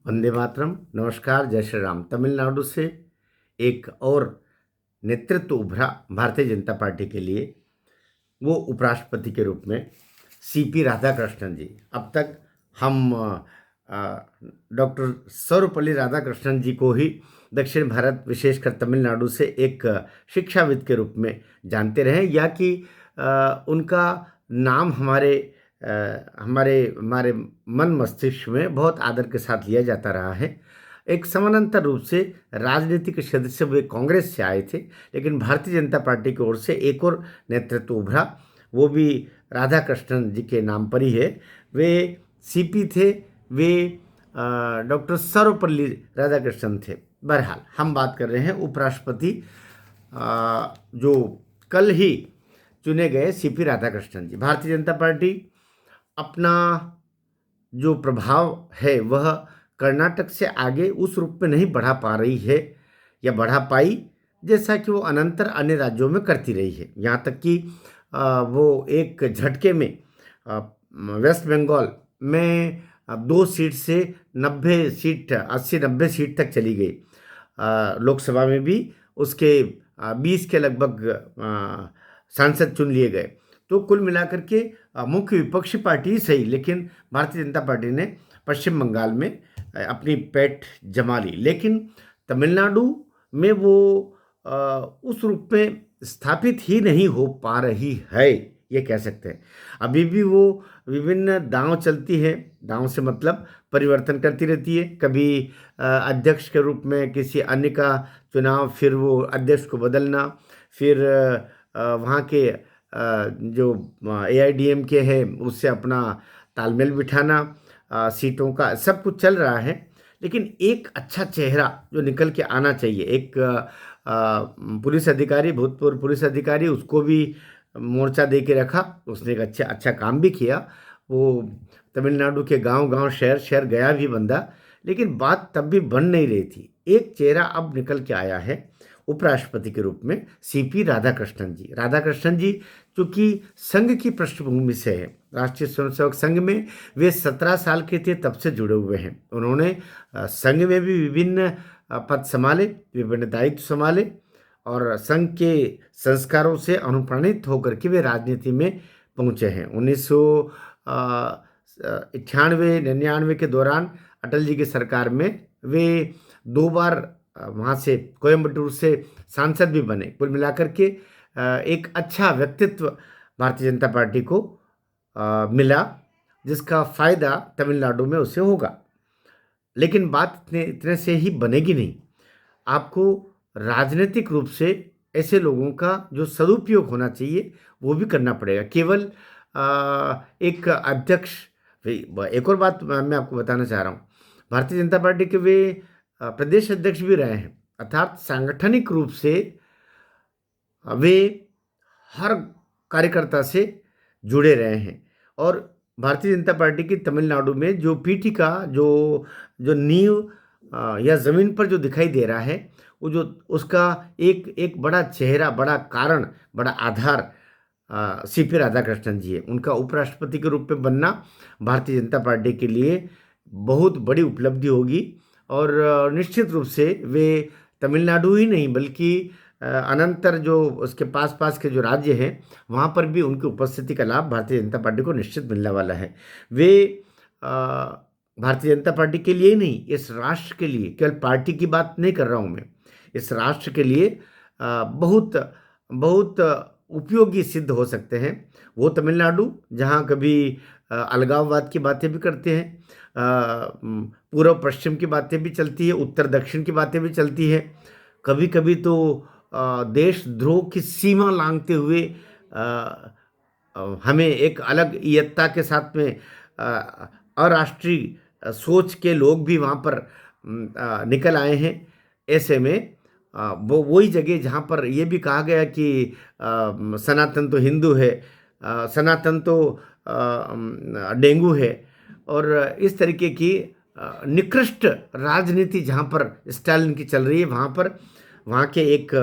वंदे मातरम। नमस्कार, जय श्री राम। तमिलनाडु से एक और नेतृत्व उभरा भारतीय जनता पार्टी के लिए, वो उपराष्ट्रपति के रूप में सीपी राधाकृष्णन जी। अब तक हम डॉक्टर सर्वपल्ली राधाकृष्णन जी को ही दक्षिण भारत, विशेषकर तमिलनाडु से एक शिक्षाविद के रूप में जानते रहे, या कि उनका नाम हमारे हमारे हमारे मन मस्तिष्क में बहुत आदर के साथ लिया जाता रहा है। एक समानांतर रूप से राजनीतिक क्षेत्र से वे कांग्रेस से आए थे, लेकिन भारतीय जनता पार्टी की ओर से एक और नेतृत्व उभरा, वो भी राधाकृष्णन जी के नाम पर ही है। वे सीपी थे, वे डॉक्टर सर्वपल्ली राधाकृष्णन थे। बहरहाल हम बात कर रहे हैं उपराष्ट्रपति जो कल ही चुने गए सीपी राधाकृष्णन जी। भारतीय जनता पार्टी अपना जो प्रभाव है वह कर्नाटक से आगे उस रूप में नहीं बढ़ा पा रही है या बढ़ा पाई जैसा कि वो अनंतर अन्य राज्यों में करती रही है। यहाँ तक कि वो एक झटके में वेस्ट बंगाल में 2 सीट से 90 सीट, 80-90 सीट तक चली गई। लोकसभा में भी उसके 20 के लगभग सांसद चुन लिए गए। तो कुल मिलाकर के मुख्य विपक्षी पार्टी ही सही, लेकिन भारतीय जनता पार्टी ने पश्चिम बंगाल में अपनी पैठ जमा ली, लेकिन तमिलनाडु में वो उस रूप में स्थापित ही नहीं हो पा रही है, ये कह सकते हैं। अभी भी वो विभिन्न दांव चलती है। दांव से मतलब परिवर्तन करती रहती है, कभी अध्यक्ष के रूप में किसी अन्य का चुनाव, फिर वो अध्यक्ष को बदलना, फिर वहाँ के जो AIDMK है उससे अपना तालमेल बिठाना, सीटों का सब कुछ चल रहा है। लेकिन एक अच्छा चेहरा जो निकल के आना चाहिए, एक पुलिस अधिकारी, भूतपूर्व पुलिस अधिकारी, उसको भी मोर्चा दे के रखा। उसने एक अच्छा काम भी किया। वो तमिलनाडु के गांव शहर शहर गया भी बंदा, लेकिन बात तब भी बन नहीं रही थी। एक चेहरा अब निकल के आया है उपराष्ट्रपति के रूप में, सीपी राधाकृष्णन जी। राधाकृष्णन जी चूँकि संघ की पृष्ठभूमि से है, राष्ट्रीय स्वयंसेवक संघ में वे 17 साल के थे तब से जुड़े हुए हैं। उन्होंने संघ में भी विभिन्न पद संभाले, विभिन्न दायित्व संभाले, और संघ के संस्कारों से अनुप्राणित होकर के वे राजनीति में पहुँचे हैं। 1998-99 के दौरान अटल जी की सरकार में वे 2 बार वहाँ से कोयम्बटूर से सांसद भी बने। कुल मिलाकर के एक अच्छा व्यक्तित्व भारतीय जनता पार्टी को मिला, जिसका फ़ायदा तमिलनाडु में उसे होगा। लेकिन बात इतने से ही बनेगी नहीं। आपको राजनीतिक रूप से ऐसे लोगों का जो सदुपयोग होना चाहिए वो भी करना पड़ेगा। केवल एक अध्यक्ष, एक और बात मैं आपको बताना चाह रहा हूँ, भारतीय जनता पार्टी के वे प्रदेश अध्यक्ष भी रहे हैं, अर्थात सांगठनिक रूप से वे हर कार्यकर्ता से जुड़े रहे हैं। और भारतीय जनता पार्टी की तमिलनाडु में जो पीठिका, जो नींव या ज़मीन पर जो दिखाई दे रहा है, वो जो उसका एक बड़ा चेहरा, बड़ा कारण, बड़ा आधार सीपी राधाकृष्णन जी है। उनका उपराष्ट्रपति के रूप में बनना भारतीय जनता पार्टी के लिए बहुत बड़ी उपलब्धि होगी, और निश्चित रूप से वे तमिलनाडु ही नहीं बल्कि अनंतर जो उसके पास के जो राज्य हैं वहाँ पर भी उनकी उपस्थिति का लाभ भारतीय जनता पार्टी को निश्चित मिलने वाला है। वे भारतीय जनता पार्टी के लिए ही नहीं, इस राष्ट्र के लिए, केवल पार्टी की बात नहीं कर रहा हूँ मैं, इस राष्ट्र के लिए बहुत बहुत उपयोगी सिद्ध हो सकते हैं। वो तमिलनाडु जहाँ कभी अलगाववाद की बातें भी करते हैं, पूर्व पश्चिम की बातें भी चलती है, उत्तर दक्षिण की बातें भी चलती है, कभी कभी तो देशद्रोह की सीमा लांघते हुए हमें एक अलग इयत्ता के साथ में अराष्ट्रीय सोच के लोग भी वहाँ पर निकल आए हैं। ऐसे में वो वही जगह जहाँ पर ये भी कहा गया कि सनातन तो हिंदू है, सनातन तो डेंगू है, और इस तरीके की निकृष्ट राजनीति जहाँ पर स्टालिन की चल रही है, वहाँ के एक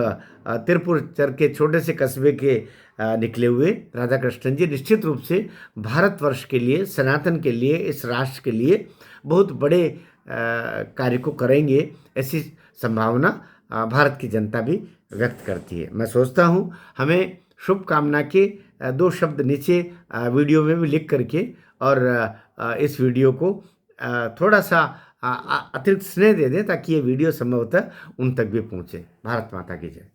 तिरुपुर के छोटे से कस्बे के निकले हुए राधाकृष्णन जी निश्चित रूप से भारतवर्ष के लिए, सनातन के लिए, इस राष्ट्र के लिए बहुत बड़े कार्य को करेंगे, ऐसी संभावना भारत की जनता भी व्यक्त करती है। मैं सोचता हूँ हमें शुभकामना के दो शब्द नीचे वीडियो में भी लिख करके और इस वीडियो को थोड़ा सा अतिरिक्त स्नेह दे दें ताकि ये वीडियो संभवतः उन तक भी पहुँचे। भारत माता की जय।